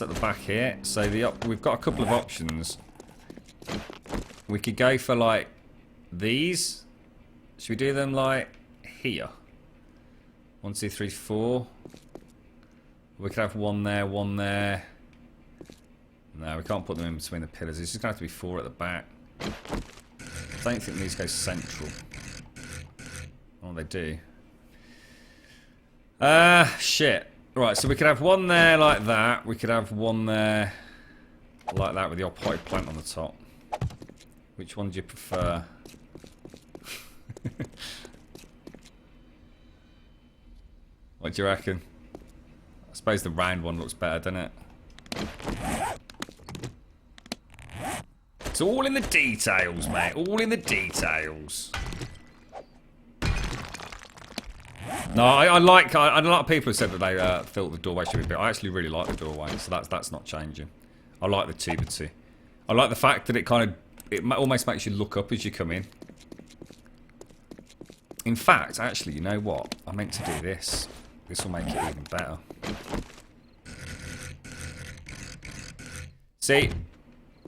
at the back here. So we've got a couple of options. We could go for like these. Should we do them like here? 1, 2, 3, 4. We could have one there, one there. No, we can't put them in between the pillars. It's just going to have to be 4 at the back. I don't think these go central. Oh, they do. Shit. Right, so we could have one there like that. We could have one there like that with the old potted plant on the top. Which one do you prefer? What do you reckon? I suppose the round one looks better, doesn't it? It's all in the details, mate. All in the details. No, a lot of people have said that they felt the doorway should be bigger. I actually really like the doorway, so that's not changing. I like the 2x2. I like the fact that it almost makes you look up as you come in. In fact, actually, you know what? I meant to do this. This will make it even better. See?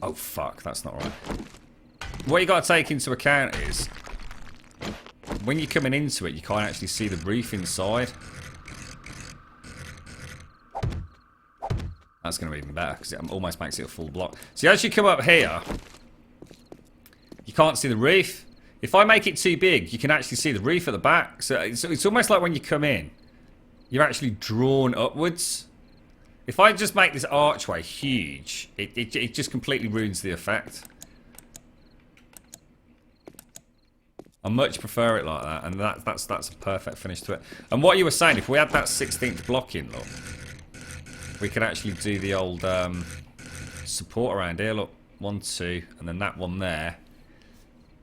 Oh, fuck. That's not right. What you got to take into account is when you're coming into it, you can't actually see the roof inside. That's going to be even better because it almost makes it a full block. See, as you come up here, you can't see the roof. If I make it too big, you can actually see the roof at the back. So it's almost like when you come in, you're actually drawn upwards. If I just make this archway huge, it just completely ruins the effect. I much prefer it like that, and that's a perfect finish to it. And what you were saying, if we had that 16th block in, look, we could actually do the old support around here. Look, 1, 2, and then that one there.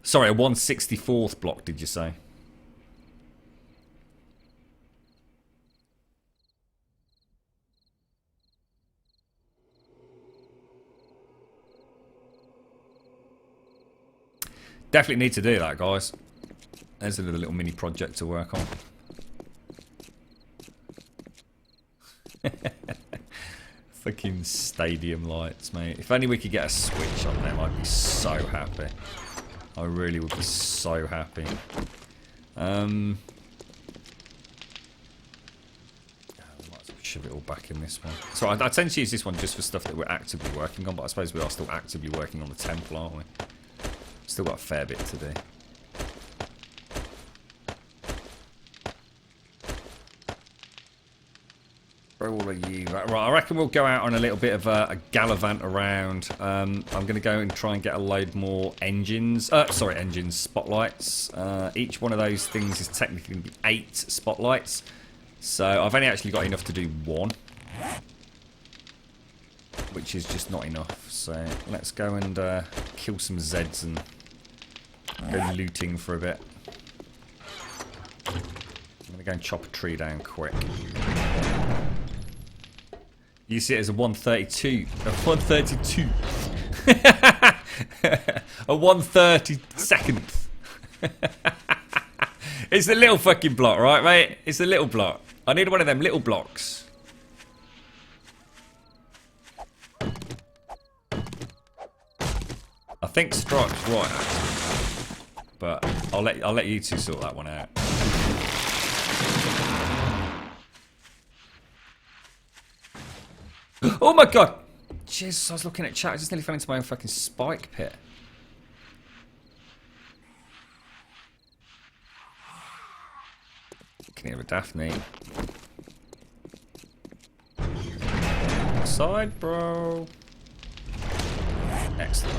Sorry, a 1/64th block, did you say? Definitely need to do that, guys. There's another little mini project to work on. Fucking stadium lights, mate. If only we could get a switch on them, I'd be so happy. I really would be so happy. Shove it all back in this one. So I tend to use this one just for stuff that we're actively working on, but I suppose we are still actively working on the temple, aren't we? Still got a fair bit to do. Where all of you? Right, I reckon we'll go out on a little bit of a gallivant around. I'm going to go and try and get a load more engines. Engines, spotlights. Each one of those things is technically going to be 8 spotlights. So I've only actually got enough to do 1. Which is just not enough. So let's go and kill some Zeds and go looting for a bit. I'm going to go and chop a tree down quick. You see it as a 132. A 132. A 132nd. It's a little fucking block, right, mate? It's a little block. I need one of them little blocks. I think Stripe's right, actually. But I'll let you two sort that one out. Oh my god! Jesus, I was looking at chat. I just nearly fell into my own fucking spike pit. Can hear a Daphne. Side, bro. Excellent.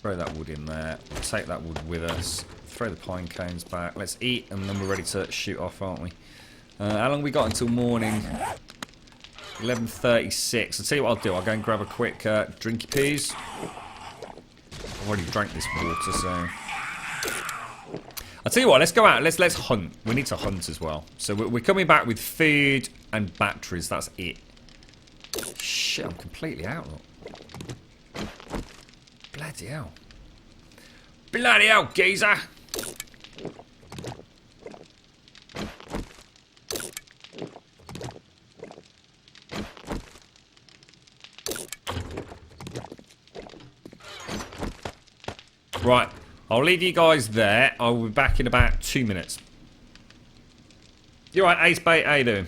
Throw that wood in there. We'll take that wood with us. Throw the pine cones back. Let's eat, and then we're ready to shoot off, aren't we? How long have we got until morning? 11:36. I'll tell you what I'll do. I'll go and grab a quick drinky peas. I've already drank this water, so... I'll tell you what, let's go out. Let's hunt. We need to hunt as well. So we're coming back with food and batteries. That's it. Shit, I'm completely out. Look. Bloody hell. Bloody hell, geezer. Right, I'll leave you guys there. I will be back in about 2 minutes. You alright, Ace Bait? How you doing?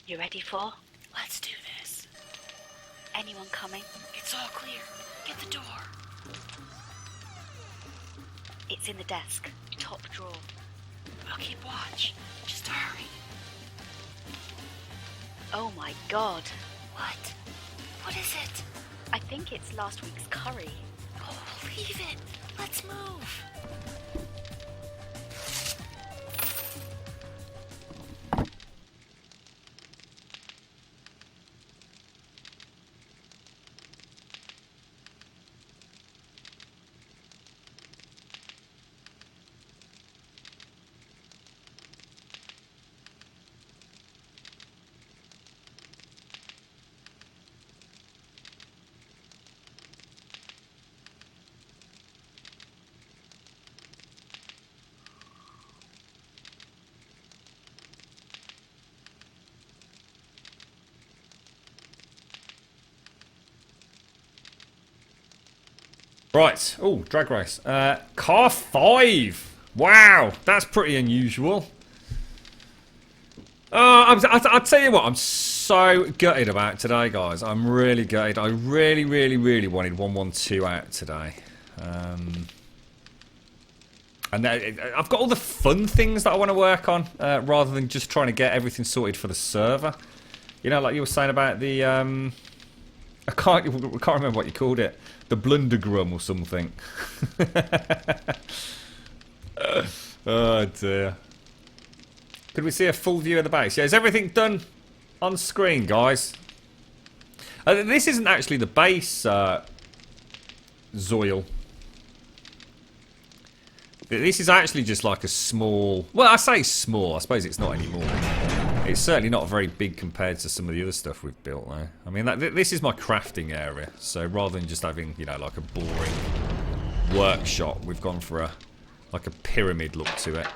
You ready for? Let's do this. Anyone coming? It's all clear. Get the door. It's in the desk, top drawer. I'll keep watch. Just hurry. Oh my god. What? What is it? I think it's last week's curry. Oh, leave it. Let's move. Right. Oh, drag race. Car 5. Wow, that's pretty unusual. I'll tell you what, I'm so gutted about today, guys. I'm really gutted. I really, really, really wanted 112 out today. And I've got all the fun things that I want to work on, rather than just trying to get everything sorted for the server. You know, like you were saying about the... I can't remember what you called it. The Blunder Grum or something. Oh dear. Could we see a full view of the base? Yeah, is everything done on screen, guys? This isn't actually the base, Zoil. This is actually just like a small... Well, I say small. I suppose it's not anymore. It's certainly not very big compared to some of the other stuff we've built, though. I mean, this is my crafting area. So rather than just having, you know, like a boring workshop, we've gone for like a pyramid look to it.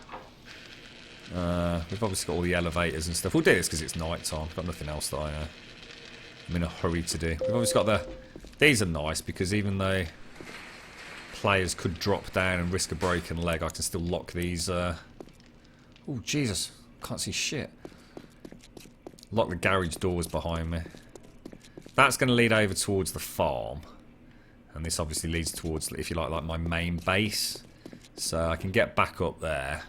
We've obviously got all the elevators and stuff. We'll do this because it's night time. I've got nothing else that I'm in a hurry to do. We've obviously got the... These are nice because even though players could drop down and risk a broken leg, I can still lock these... Oh, Jesus. Can't see shit. Lock the garage doors behind me. That's going to lead over towards the farm. And this obviously leads towards, if you like my main base. So I can get back up there.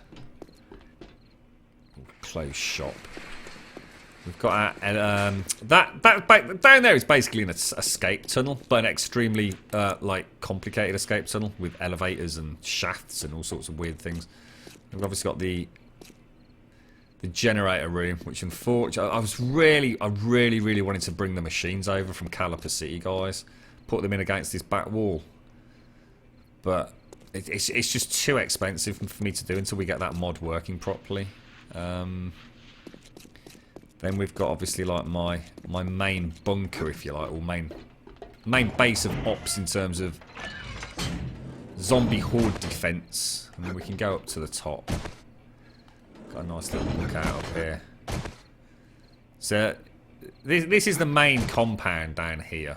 Close shop. We've got our, down there is basically an escape tunnel, but an extremely like complicated escape tunnel with elevators and shafts and all sorts of weird things. We've obviously got the the generator room, which unfortunately, I really wanted to bring the machines over from Caliper City, guys. Put them in against this back wall. But it's just too expensive for me to do until we get that mod working properly. Then we've got obviously like my main bunker, if you like, or main base of ops in terms of zombie horde defense. And then we can go up to the top. Got a nice little look out up here. So this is the main compound down here.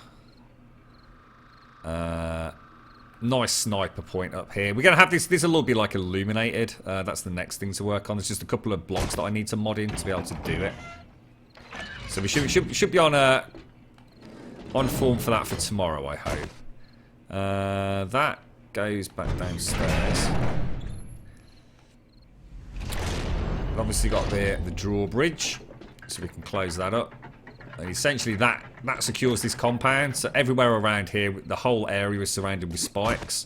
Nice sniper point up here. We're gonna have this will be like illuminated. That's the next thing to work on. There's just a couple of blocks that I need to mod in to be able to do it. So we should be on form for that for tomorrow, I hope. That goes back downstairs. We've obviously got the drawbridge, so we can close that up. And essentially that secures this compound. So everywhere around here, the whole area is surrounded with spikes.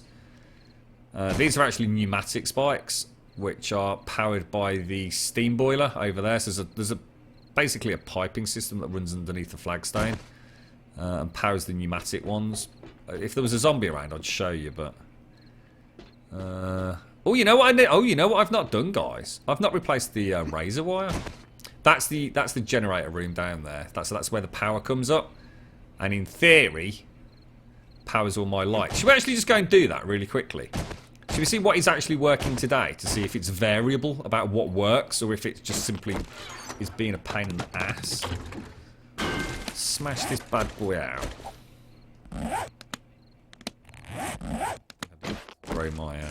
These are actually pneumatic spikes, which are powered by the steam boiler over there. So there's basically a piping system that runs underneath the flagstone and powers the pneumatic ones. If there was a zombie around, I'd show you, but oh, you know what I've not done, guys? I've not replaced the razor wire. That's the generator room down there. That's where the power comes up, and in theory, powers all my lights. Should we actually just go and do that really quickly? Should we see what is actually working today to see if it's variable about what works, or if it just simply is being a pain in the ass? Smash this bad boy out. Throw my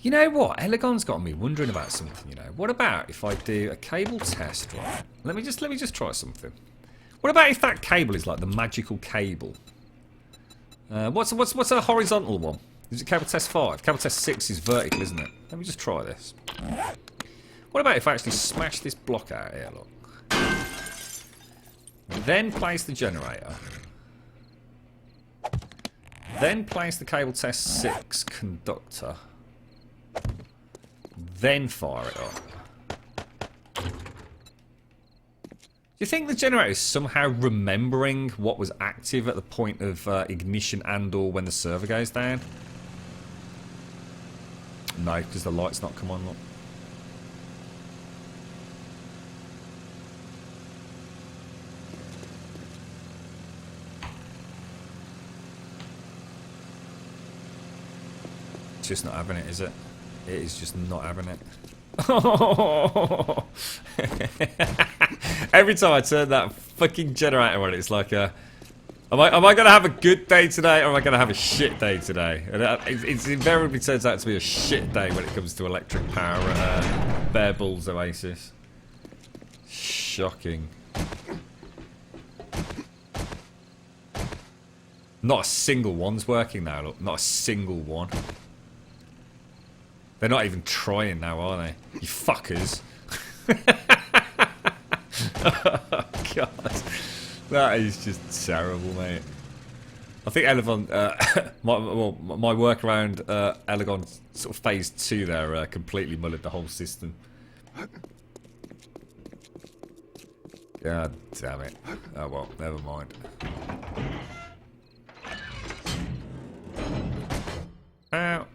You know what? Elegon's got me wondering about something, you know. What about if I do a cable test, right? Let me just try something. What about if that cable is like the magical cable? What's a horizontal one? Is it cable test 5? Cable test 6 is vertical, isn't it? Let me just try this. What about if I actually smash this block out here, look. Then place the generator. Then place the cable test 6 conductor. Then fire it up. Do you think the generator is somehow remembering what was active at the point of ignition and or when the server goes down? No, because the light's not come on, look. It's just not having it, is it? It is just not having it. Every time I turn that fucking generator on, it's like a... Am I going to have a good day today, or am I going to have a shit day today? And it invariably turns out to be a shit day when it comes to electric power at Bear Balls Oasis. Shocking. Not a single one's working now, look. Not a single one. They're not even trying now, are they? You fuckers. Oh, God. That is just terrible, mate. I think Elegon, my work around Elegon sort of phase 2 there completely mullered the whole system. God damn it. Oh well, never mind. Out.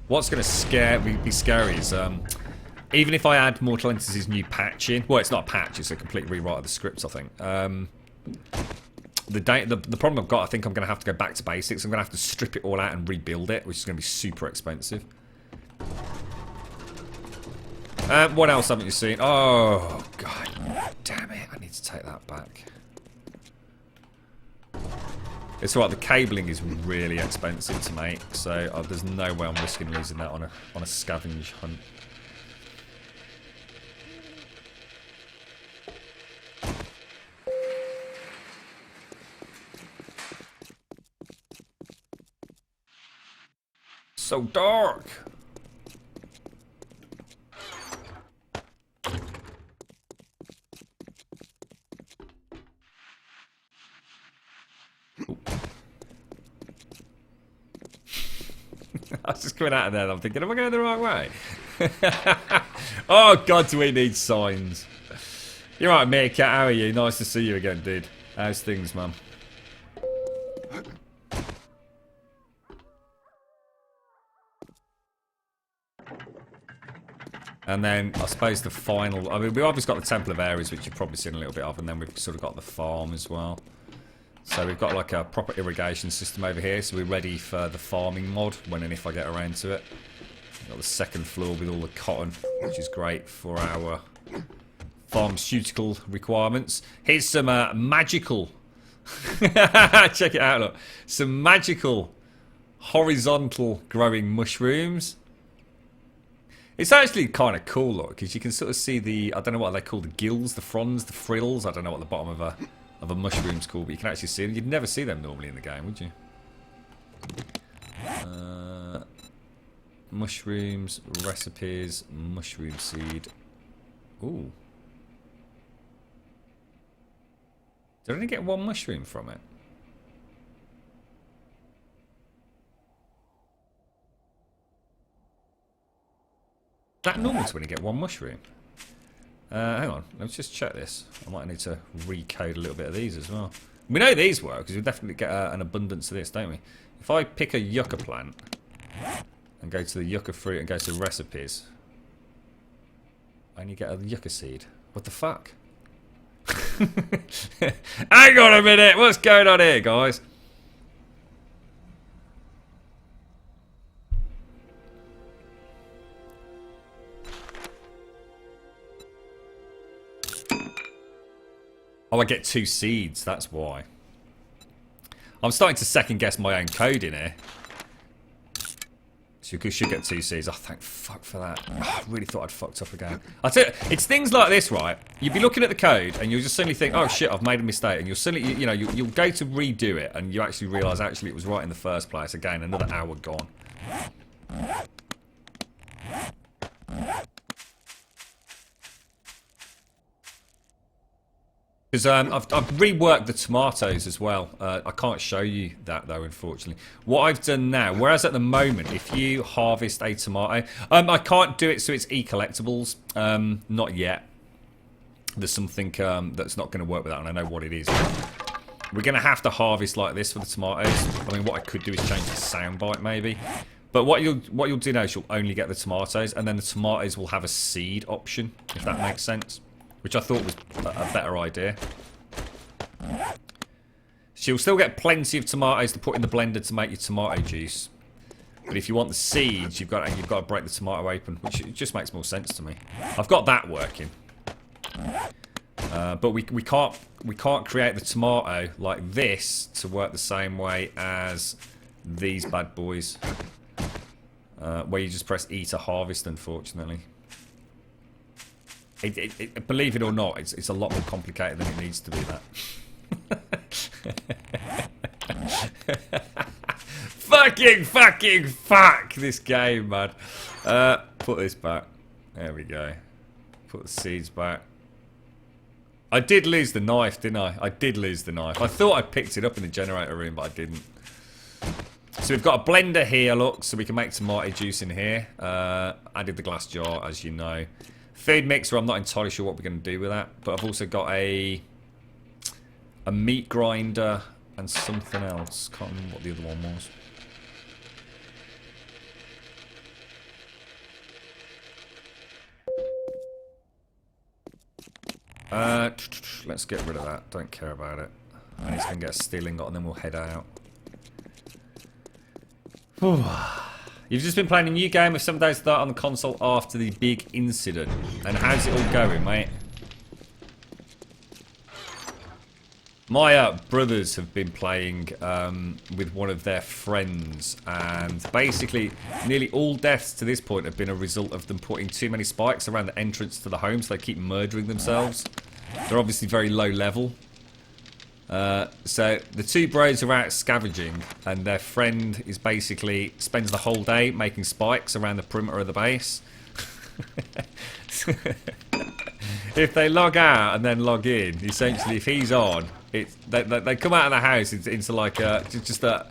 What's going to be scary is, even if I add Mortal Entities' new patch in, well, it's not a patch, it's a complete rewrite of the scripts, I think. The problem I've got, I think I'm going to have to go back to basics. I'm going to have to strip it all out and rebuild it, which is going to be super expensive. What else haven't you seen? Oh, God damn it. I need to take that back. It's alright, the cabling is really expensive to make, so there's no way I'm risking losing that on a scavenge hunt. So dark! I was just coming out of there and I'm thinking, am I going the right way? Oh, God, do we need signs? You're right, Meerkat, how are you? Nice to see you again, dude. How's things, man? And then, I suppose the final... I mean, we've obviously got the Temple of Ares, which you've probably seen a little bit of, and then we've sort of got the farm as well. So we've got like a proper irrigation system over here, so we're ready for the farming mod, when and if I get around to it. We've got the second floor with all the cotton, which is great for our pharmaceutical requirements. Here's some magical... Check it out, look. Some magical horizontal growing mushrooms. It's actually kind of cool, look, because you can sort of see the... I don't know what they call the gills, the fronds, the frills. I don't know what the bottom of a mushroom's called, but you can actually see them. You'd never see them normally in the game, would you? Mushrooms, recipes, mushroom seed. Ooh. Did I only get one mushroom from it? Is that normal to only get one mushroom? Hang on, let's just check this. I might need to recode a little bit of these as well. We know these work, because we definitely get an abundance of this, don't we? If I pick a yucca plant, and go to the yucca fruit and go to recipes, I only get a yucca seed. What the fuck? Hang on a minute, what's going on here, guys? Oh, I get 2 seeds, that's why. I'm starting to second guess my own code in here. So you should get 2 seeds. Oh, thank fuck for that. Oh, I really thought I'd fucked up again. I tell you, it's things like this, right? You'd be looking at the code and you'll just suddenly think, oh shit, I've made a mistake. And you'll suddenly, you know, you'll go to redo it and you actually realise actually it was right in the first place. Again, another hour gone. Because I've reworked the tomatoes as well. I can't show you that though, unfortunately. What I've done now, whereas at the moment, if you harvest a tomato, I can't do it so it's e-collectibles. Not yet. There's something that's not going to work with that, and I know what it is. We're going to have to harvest like this for the tomatoes. I mean, what I could do is change the soundbite maybe. But what you'll do now is you'll only get the tomatoes, and then the tomatoes will have a seed option, if that makes sense. Which I thought was a better idea. So you'll still get plenty of tomatoes to put in the blender to make your tomato juice. But if you want the seeds, you've got to break the tomato open, which it just makes more sense to me. I've got that working. But we can't create the tomato like this to work the same way as these bad boys. Where you just press E to harvest, unfortunately. Believe it or not, it's a lot more complicated than it needs to be, that. Fuck this game, man. Put this back. There we go. Put the seeds back. I did lose the knife, didn't I? I did lose the knife. I thought I picked it up in the generator room, but I didn't. So we've got a blender here, look, so we can make tomato juice in here. Added the glass jar, as you know. Food mixer, I'm not entirely sure what we're going to do with that. But I've also got a meat grinder and something else. Can't remember what the other one was. Let's get rid of that. Don't care about it. I need to get a steel ingot and then we'll head out. You've just been playing a new game of 7 Days to Die on the console after the big incident. And how's it all going, mate? My brothers have been playing with one of their friends, and basically nearly all deaths to this point have been a result of them putting too many spikes around the entrance to the home, so they keep murdering themselves. They're obviously very low level. So the 2 bros are out scavenging, and their friend is basically spends the whole day making spikes around the perimeter of the base. If they log out and then log in, essentially, if he's on, they come out of the house into like just a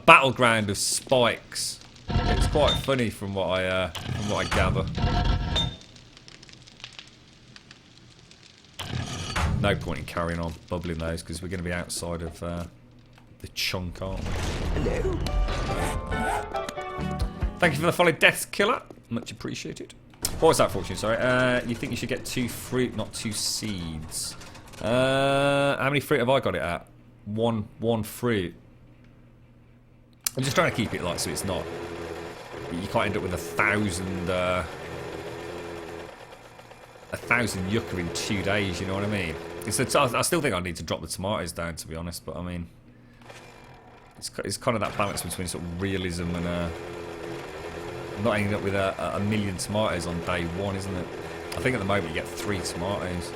battleground of spikes It's quite funny from what I gather. No point in carrying on bubbling those because we're going to be outside of the chunk, aren't we? Hello. Thank you for the follow, Death Killer. Much appreciated. What was that, Fortune? Sorry. You think you should get 2 fruit, not 2 seeds? How many fruit have I got it at? One fruit. I'm just trying to keep it like so it's not. You can't end up with 1,000 yucca in 2 days. You know what I mean? I still think I need to drop the tomatoes down, to be honest. But I mean, it's kind of that balance between sort of realism and not ending up with a million tomatoes on day 1, isn't it? I think at the moment you get 3 tomatoes,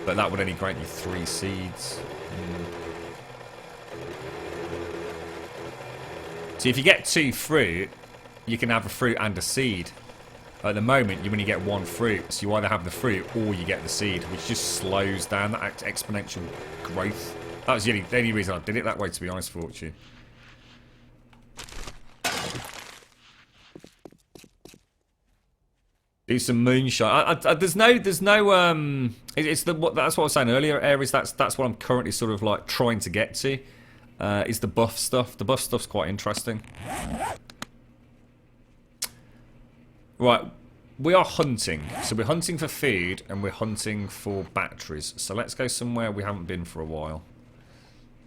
but that would only grant you 3 seeds. So if you get 2 fruit, you can have a fruit and a seed. At the moment, you only get 1 fruit, so you either have the fruit or you get the seed, which just slows down that exponential growth. That was the only reason I did it that way, to be honest, Fortune. Do some moonshine. There's no. It's that's what I was saying earlier, Aries. That's what I'm currently sort of like trying to get to. Is the buff stuff. The buff stuff's quite interesting. Right, we are hunting. So we're hunting for food and we're hunting for batteries. So let's go somewhere we haven't been for a while.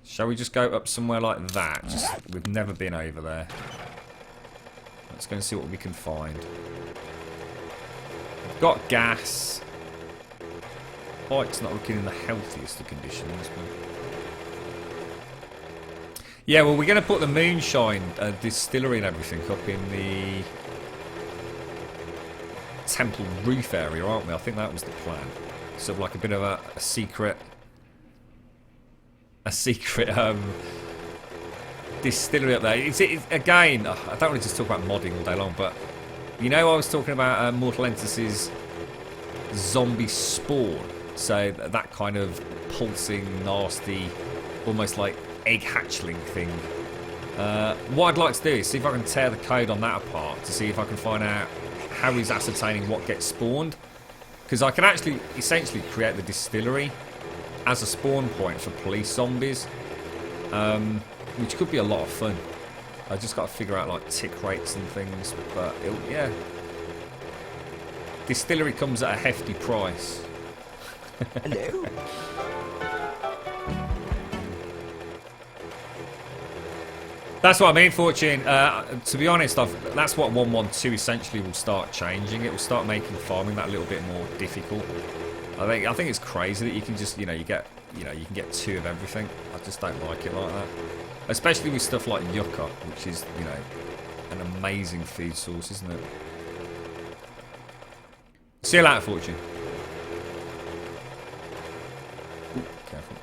Shall we just go up somewhere like that? We've never been over there. Let's go and see what we can find. Got gas. Bike's not looking in the healthiest of conditions. But... yeah, well, we're going to put the moonshine distillery and everything up in the temple roof area, aren't we? I think that was the plan. Sort of like a bit of a secret distillery up there. It's again, I don't want to just talk about modding all day long, but you know I was talking about Mortal Entity's zombie spawn. So that kind of pulsing, nasty, almost like egg hatchling thing. What I'd like to do is see if I can tear the code on that apart to see if I can find out how he's ascertaining what gets spawned. Because I can actually essentially create the distillery as a spawn point for police zombies, which could be a lot of fun. I just got to figure out like tick rates and things, but yeah. Distillery comes at a hefty price. Hello. That's what I mean, Fortune. To be honest, that's what 1.1.2 essentially will start changing. It will start making farming that little bit more difficult. I think it's crazy that you can just, you can get 2 of everything. I just don't like it like that. Especially with stuff like yucca, which is, an amazing food source, isn't it? See you later, Fortune. Ooh, careful.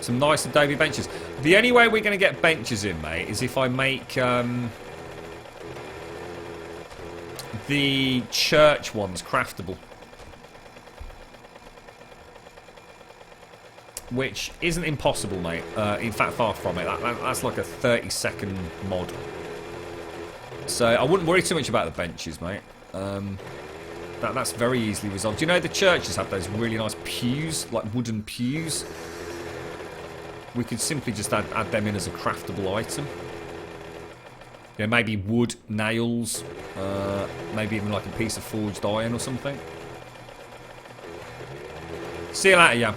Some nice adobe benches. The only way we're going to get benches in, mate, is if I make the church ones craftable. Which isn't impossible, mate. In fact, far from it. That's like a 30-second mod. So I wouldn't worry too much about the benches, mate. That's very easily resolved. Do you know the churches have those really nice pews, like wooden pews? We could simply just add them in as a craftable item. Maybe wood, nails, maybe even like a piece of forged iron or something. See you later, yeah.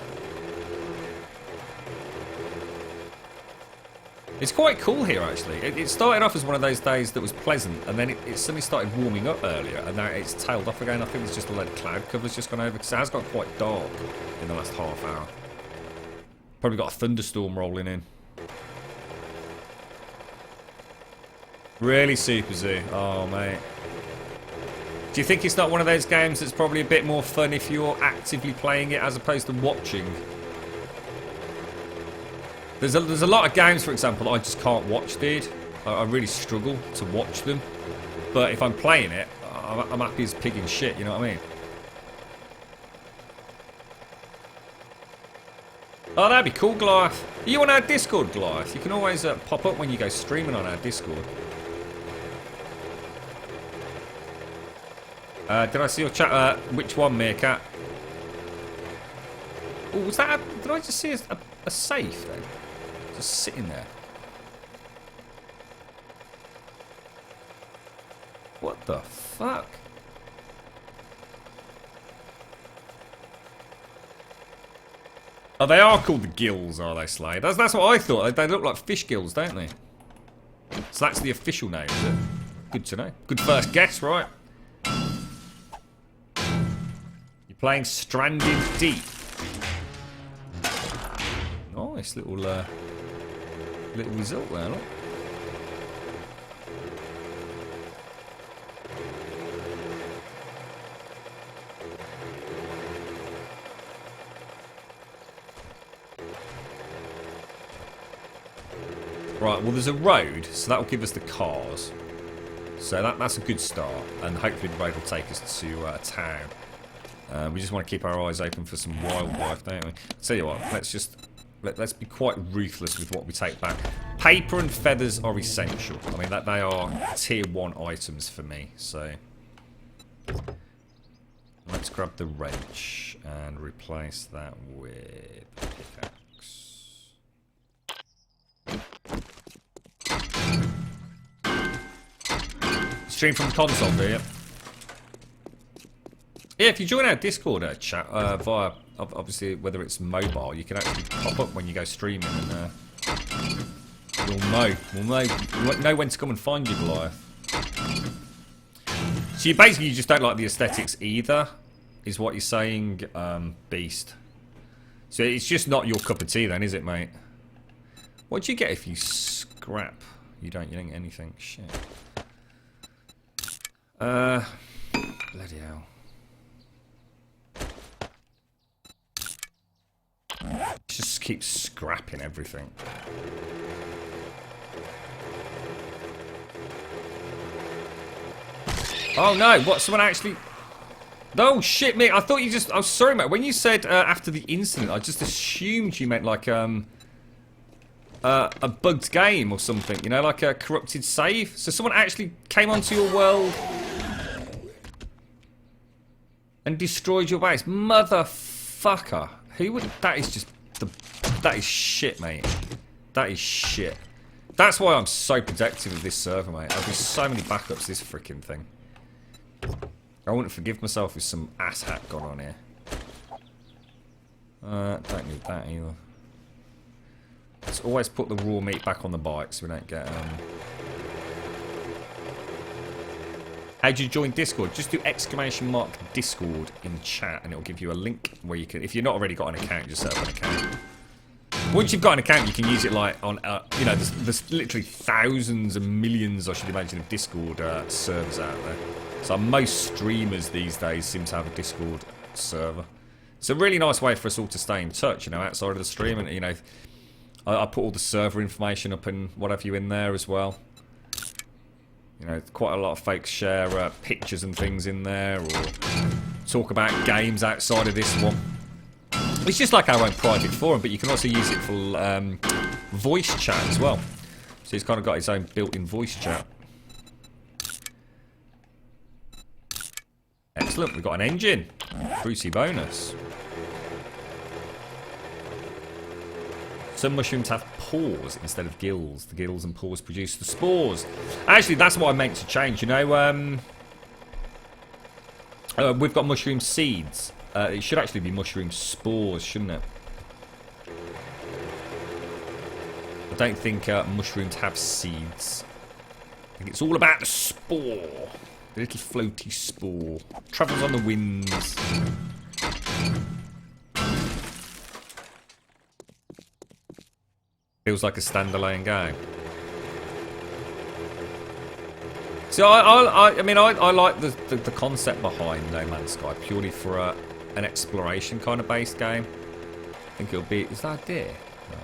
It's quite cool here, actually. It started off as one of those days that was pleasant, and then it suddenly started warming up earlier, and now it's tailed off again. I think there's just a load of cloud cover's just gone over, because it has got quite dark in the last half hour. Probably got a thunderstorm rolling in. Really Super Zoo. Oh, mate. Do you think it's not one of those games that's probably a bit more fun if you're actively playing it as opposed to watching? There's a lot of games, for example, I just can't watch, dude. I really struggle to watch them. But if I'm playing it, I'm happy as pig in shit, you know what I mean? Oh, that'd be cool, Goliath. Are you on our Discord, Goliath? You can always pop up when you go streaming on our Discord. Did I see your chat? Which one, Meerkat? Oh, was that did I just see a safe then? Just sitting there. What the fuck? Oh, they are called the gills, are they, Slade? That's what I thought. They look like fish gills, don't they? So that's the official name, is it? Good to know. Good first guess, right? You're playing Stranded Deep. Nice little result there, look. Right, well there's a road, so that will give us the cars. So that's a good start, and hopefully the road will take us to a town. We just want to keep our eyes open for some wildlife, don't we? Tell you what, let's be quite ruthless with what we take back. Paper and feathers are essential. I mean, they are tier 1 items for me, so... Let's grab the wrench and replace that with a pickaxe. Stream from the console, do you? Yeah, if you join our Discord chat via, obviously, whether it's mobile, you can actually pop up when you go streaming, and we'll know when to come and find you, Goliath. So you basically just don't like the aesthetics either, is what you're saying, Beast. So it's just not your cup of tea then, is it, mate? What do you get if you scrap? You don't get anything. Shit. Bloody hell. Just keep scrapping everything. Oh no, what, someone actually... Oh shit, mate, I thought you just... Oh, sorry, mate, when you said after the incident, I just assumed you meant like, a bugged game or something, you know, like a corrupted save. So someone actually came onto your world and destroyed your base. Motherfucker. Who would... That is just... That is shit, mate. That is shit. That's why I'm so protective of this server, mate. I've got so many backups this freaking thing. I wouldn't forgive myself if some asshat got on here. Don't need that either. Let's always put the raw meat back on the bike so we don't get... How do you join Discord? Just do !! Discord in chat and it'll give you a link where you can... If you've not already got an account, just set up an account. Once you've got an account, you can use it like on... you know, there's literally thousands and millions, I should imagine, of Discord servers out there. So most streamers these days seem to have a Discord server. It's a really nice way for us all to stay in touch, you know, outside of the stream. And, you know, I put all the server information up and what have you in there as well. You know, quite a lot of folks share pictures and things in there, or talk about games outside of this one. It's just like our own private forum, but you can also use it for voice chat as well. So he's kind of got his own built-in voice chat. Excellent, we've got an engine. Fruity bonus. Some mushrooms have pores instead of gills. The gills and pores produce the spores. Actually, that's what I meant to change. You know, we've got mushroom seeds. It should actually be mushroom spores, shouldn't it? I don't think mushrooms have seeds. I think it's all about the spore. The little floaty spore. Travels on the winds. Feels like a standalone game. So I mean, I like the concept behind No Man's Sky purely for an exploration kind of based game. I think it'll be... Is that a deer? No.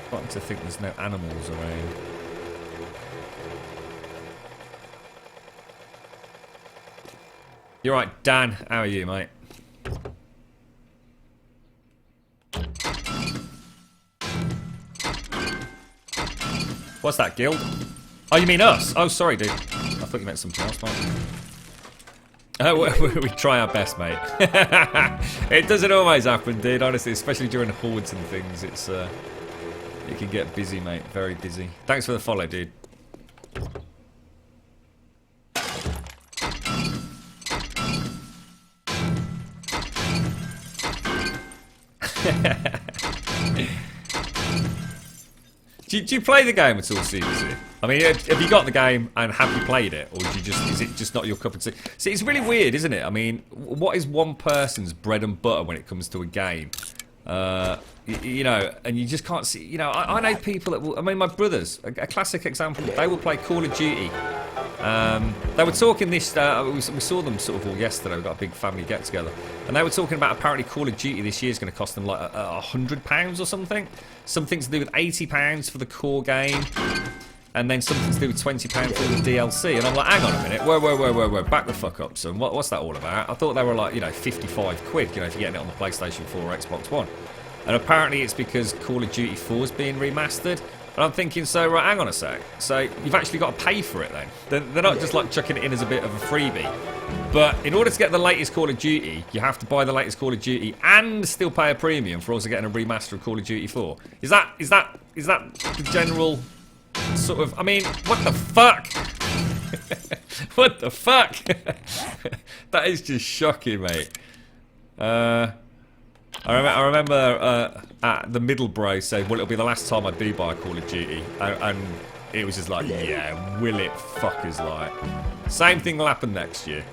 Starting to think there's no animals around. You're right, Dan. How are you, mate? What's that, guild? Oh, you mean us? Oh, sorry, dude. I thought you meant something else, mate. We try our best, mate. It doesn't always happen, dude, honestly, especially during hordes and things. It's, it can get busy, mate. Very busy. Thanks for the follow, dude. Do you play the game at all, seriously? I mean, have you got the game and have you played it, or is it just not your cup of tea? See, it's really weird, isn't it? I mean, what is one person's bread and butter when it comes to a game? You know, and you just can't see. You know, I know people that will. I mean, my brothers, a classic example. They will play Call of Duty. They were talking this. We saw them sort of all yesterday. We got a big family get together, and they were talking about apparently Call of Duty this year is going to cost them like £100 or something. Something to do with £80 for the core game, and then something to do with £20 for the DLC. And I'm like, hang on a minute, whoa, back the fuck up, son. What's that all about? I thought they were like, you know, 55 quid, you know, if you're getting it on the PlayStation 4 or Xbox One. And apparently it's because Call of Duty 4 is being remastered. And I'm thinking, so, right, hang on a sec. So you've actually got to pay for it then. They're not just like chucking it in as a bit of a freebie. But in order to get the latest Call of Duty, you have to buy the latest Call of Duty and still pay a premium for also getting a remaster of Call of Duty 4. Is that the general sort of... I mean, what the fuck? What the fuck? That is just shocking, mate. I remember the middle bro said, well, it'll be the last time I do buy a Call of Duty. And it was just like, yeah, will it fuckers like. Same thing will happen next year.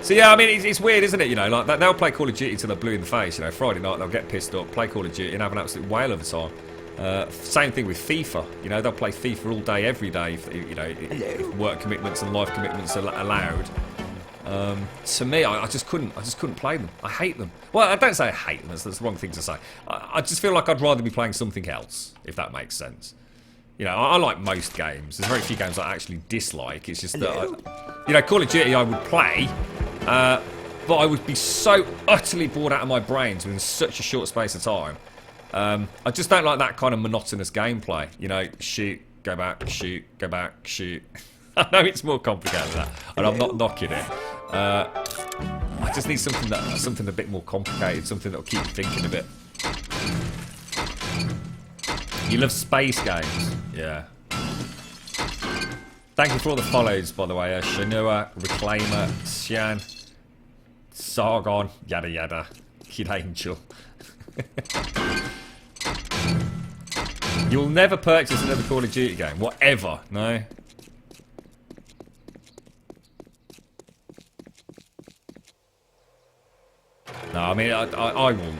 So yeah, I mean, it's weird, isn't it? You know, like they'll play Call of Duty till they're blue in the face. You know, Friday night they'll get pissed up, play Call of Duty, and have an absolute whale of a time. Same thing with FIFA. You know, they'll play FIFA all day, every day. You know, if work commitments and life commitments are allowed. To me, I just couldn't play them. I hate them. Well, I don't say I hate them. That's the wrong thing to say. I just feel like I'd rather be playing something else, if that makes sense. You know, I like most games. There's very few games I actually dislike. It's just that, you know, Call of Duty I would play, but I would be so utterly bored out of my brains within such a short space of time. I just don't like that kind of monotonous gameplay. You know, shoot, go back, shoot, go back, shoot. I know it's more complicated than that, and I'm not knocking it. I just need something a bit more complicated, something that'll keep me thinking a bit. You love space games, yeah. Thank you for all the follows, by the way. Shanua, Reclaimer, Xian, Sargon, yada yada, Kid Angel. You'll never purchase another Call of Duty game, whatever, no? No, I mean, I will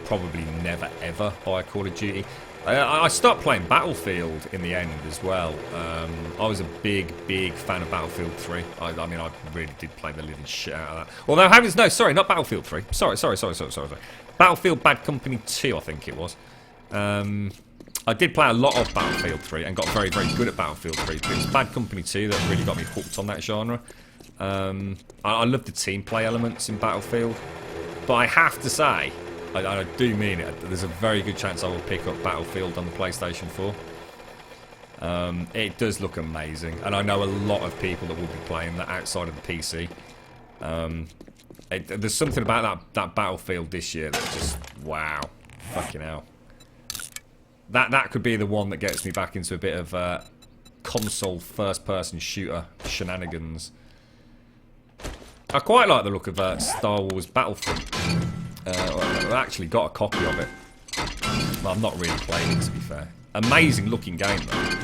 probably never ever buy a Call of Duty. I stopped playing Battlefield in the end as well. I was a big fan of Battlefield 3. I mean, I really did play the living shit out of that. Although, no, sorry, not Battlefield 3. Sorry. Battlefield Bad Company 2, I think it was. I did play a lot of Battlefield 3 and got very good at Battlefield 3. But it was Bad Company 2 that really got me hooked on that genre. I love the team play elements in Battlefield. But I have to say, I do mean it, there's a very good chance I will pick up Battlefield on the PlayStation 4. It does look amazing, and I know a lot of people that will be playing that outside of the PC. There's something about that Battlefield this year that just, wow, fucking hell. That could be the one that gets me back into a bit of console first-person shooter shenanigans. I quite like the look of Star Wars Battlefront. I've actually got a copy of it. Well, I've not really played it, to be fair. Amazing looking game, though.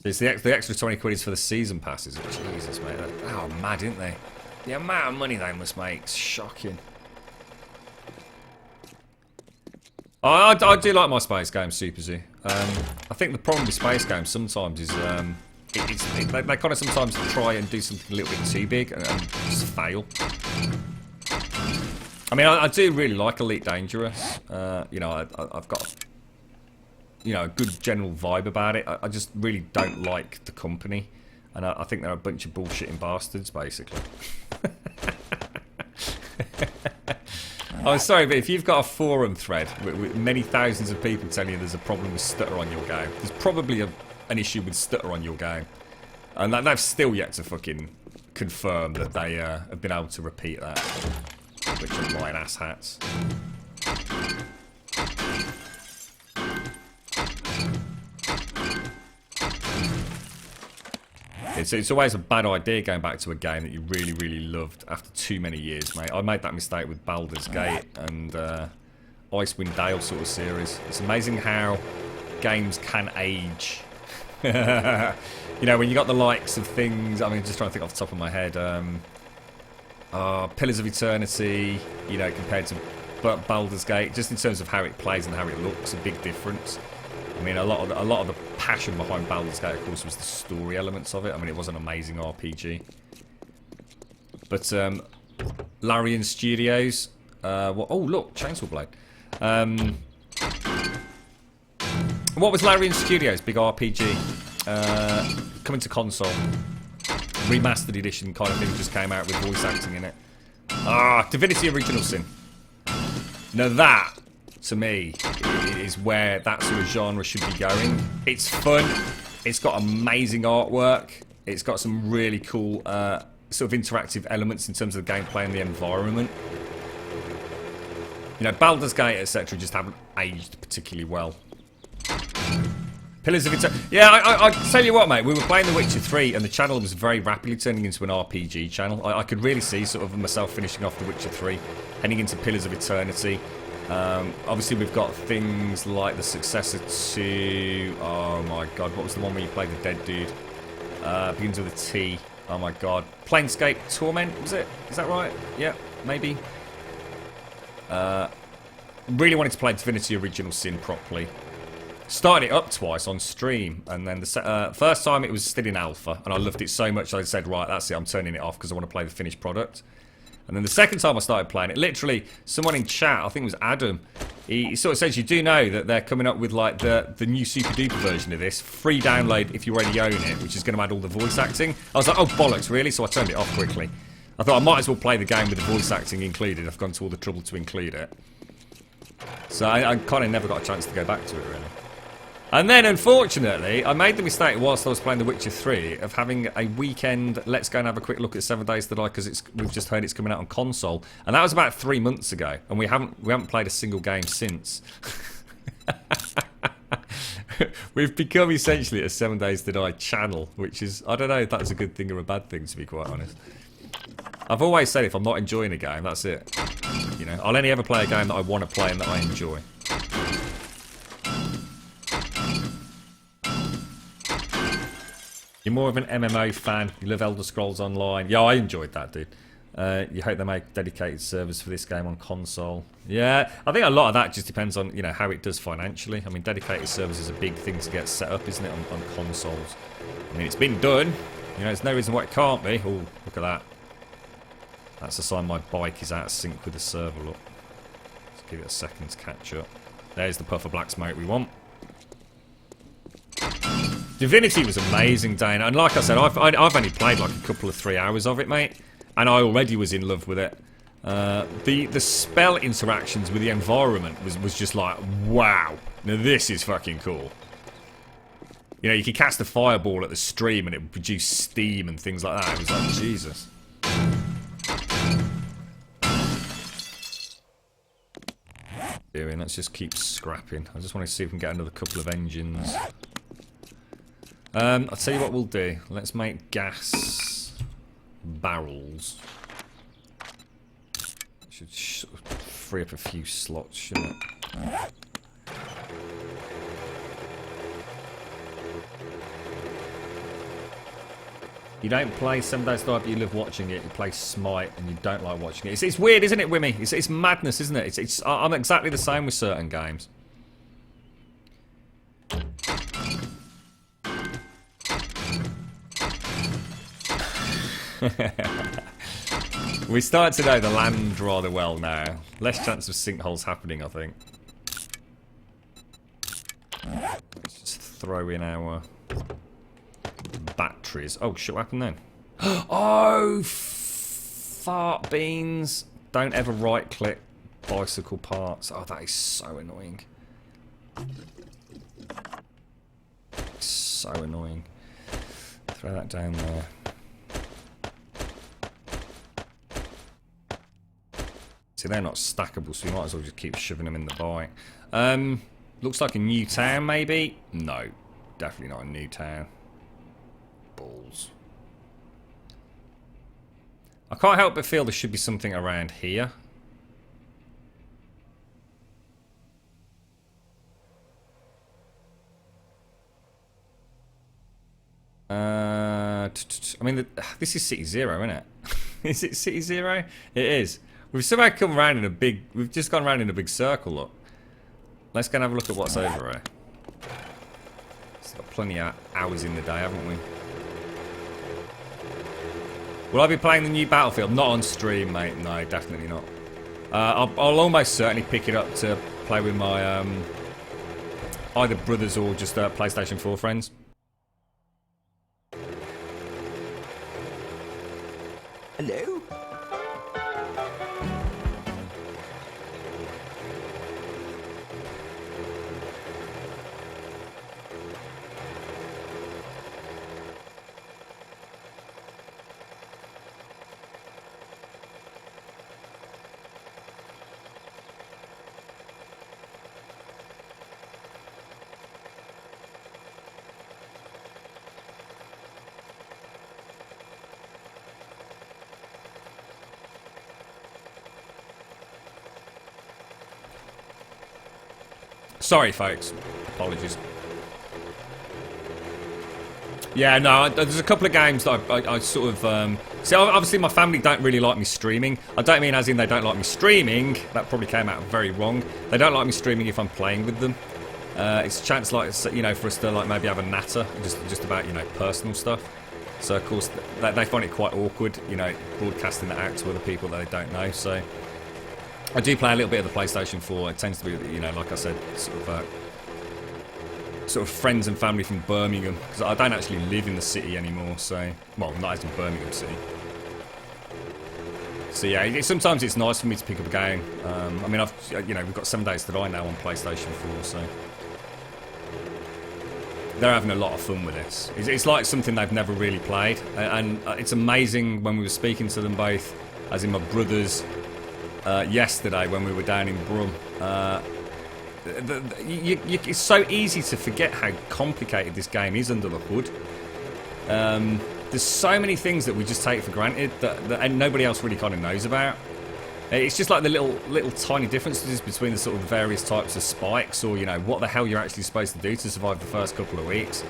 It's the extra 20 quid is for the season passes. Jesus, mate. Oh, mad, isn't they? The amount of money they must make is shocking. I do like my space games, Super Zoo. I think the problem with space games sometimes is... they kind of sometimes try and do something a little bit too big and just fail. I mean, I do really like Elite Dangerous. You know, I've got, you know, a good general vibe about it. I just really don't like the company, and I think they're a bunch of bullshitting bastards, basically. I'm sorry, but if you've got a forum thread with many thousands of people telling you there's a problem with stutter on your game, there's probably an issue with stutter on your game. And they've still yet to fucking confirm that they have been able to repeat that. Which are lying ass hats. It's always a bad idea going back to a game that you really, really loved after too many years, mate. I made that mistake with Baldur's Gate and Icewind Dale sort of series. It's amazing how games can age. You know, when you got the likes of things, I mean, just trying to think off the top of my head, Pillars of Eternity, you know, compared to Baldur's Gate, just in terms of how it plays and how it looks, a big difference. I mean, a lot of the passion behind Baldur's Gate, of course, was the story elements of it. I mean, it was an amazing RPG. But Larian Studios, oh look, Chainsaw Blade. What was Larian Studios' big RPG? Coming to console, remastered edition kind of thing, just came out with voice acting in it. Divinity Original Sin. Now that, to me, is where that sort of genre should be going. It's fun. It's got amazing artwork. It's got some really cool sort of interactive elements in terms of the gameplay and the environment. You know, Baldur's Gate, etc., just haven't aged particularly well. Pillars of Eternity. Yeah, I tell you what, mate. We were playing The Witcher 3, and the channel was very rapidly turning into an RPG channel. I could really see sort of myself finishing off The Witcher 3, heading into Pillars of Eternity. Obviously, we've got things like the successor to... Oh, my God. What was the one where you played the dead dude? Begins with a T. Oh, my God. Planescape Torment, was it? Is that right? Yeah, maybe. Really wanted to play Divinity Original Sin properly. Started it up twice on stream, and then the first time it was still in alpha, and I loved it so much I said, right, that's it, I'm turning it off because I want to play the finished product. And then the second time I started playing it, literally, someone in chat, I think it was Adam, he sort of says, you do know that they're coming up with like the new super duper version of this, free download if you already own it, which is going to add all the voice acting. I was like, oh bollocks, really? So I turned it off quickly. I thought I might as well play the game with the voice acting included. I've gone to all the trouble to include it. So I kind of never got a chance to go back to it, really. And then, unfortunately, I made the mistake whilst I was playing The Witcher 3 of having a weekend, let's go and have a quick look at 7 Days to Die, because we've just heard it's coming out on console. And that was about 3 months ago, and we haven't played a single game since. We've become essentially a 7 Days to Die channel, which is, I don't know if that's a good thing or a bad thing, to be quite honest. I've always said if I'm not enjoying a game, that's it. You know, I'll only ever play a game that I want to play and that I enjoy. You're more of an MMO fan. You love Elder Scrolls Online. Yeah, I enjoyed that, dude. You hope they make dedicated servers for this game on console. Yeah, I think a lot of that just depends on, you know, how it does financially. I mean, dedicated servers is a big thing to get set up, isn't it, on consoles? I mean, it's been done. You know, there's no reason why it can't be. Oh, look at that. That's a sign my bike is out of sync with the server, look. Let's give it a second to catch up. There's the puffer black smoke we want. Divinity was amazing, Dana, and like I said, I've only played like a couple of 3 hours of it, mate, and I already was in love with it. The spell interactions with the environment was just like, wow, now this is fucking cool. You know, you could cast a fireball at the stream and it would produce steam and things like that. It was like, Jesus. Let's just keep scrapping. I just want to see if we can get another couple of engines. I'll tell you what we'll do. Let's make gas barrels. Should free up a few slots, shouldn't it? You don't play 7 Days to Die, but you love watching it. You play Smite, and you don't like watching it. It's weird, isn't it, Wimmy? It's madness, isn't it? I'm exactly the same with certain games. We start to know the land rather well now. Less chance of sinkholes happening, I think. Let's just throw in our batteries. Oh shit, what happened then? Oh, fart beans. Don't ever right click bicycle parts. Oh, that is so annoying. So annoying. Throw that down there. See, they're not stackable, so we might as well just keep shoving them in the bike. Looks like a new town, maybe? No, definitely not a new town. Balls. I can't help but feel there should be something around here. I mean, this is City Zero, isn't it? Is it City Zero? It is. We've somehow come around in a big... We've just gone around in a big circle, look. Let's go and have a look at what's over here. It's got plenty of hours in the day, haven't we? Will I be playing the new Battlefield? Not on stream, mate. No, definitely not. I'll almost certainly pick it up to play with my either brothers or just PlayStation 4 friends. Hello? Sorry, folks. Apologies. Yeah, no, there's a couple of games that I sort of... see, obviously my family don't really like me streaming. I don't mean as in they don't like me streaming. That probably came out very wrong. They don't like me streaming if I'm playing with them. It's a chance, like, you know, for us to, like, maybe have a natter. Just about, you know, personal stuff. So, of course, they find it quite awkward, you know, broadcasting that out to other people that they don't know. So, I do play a little bit of the PlayStation 4. It tends to be, you know, like I said, sort of friends and family from Birmingham, because I don't actually live in the city anymore. So, well, not as in Birmingham City. So yeah, sometimes it's nice for me to pick up a game. I mean, you know, we've got 7 Days to Die now on PlayStation 4, so they're having a lot of fun with this. It's like something they've never really played, and it's amazing when we were speaking to them both, as in my brothers. Yesterday when we were down in Brum, it's so easy to forget how complicated this game is under the hood. There's so many things that we just take for granted that nobody else really kind of knows about. It's just like the little tiny differences between the sort of various types of spikes, or, you know, what the hell you're actually supposed to do to survive the first couple of weeks.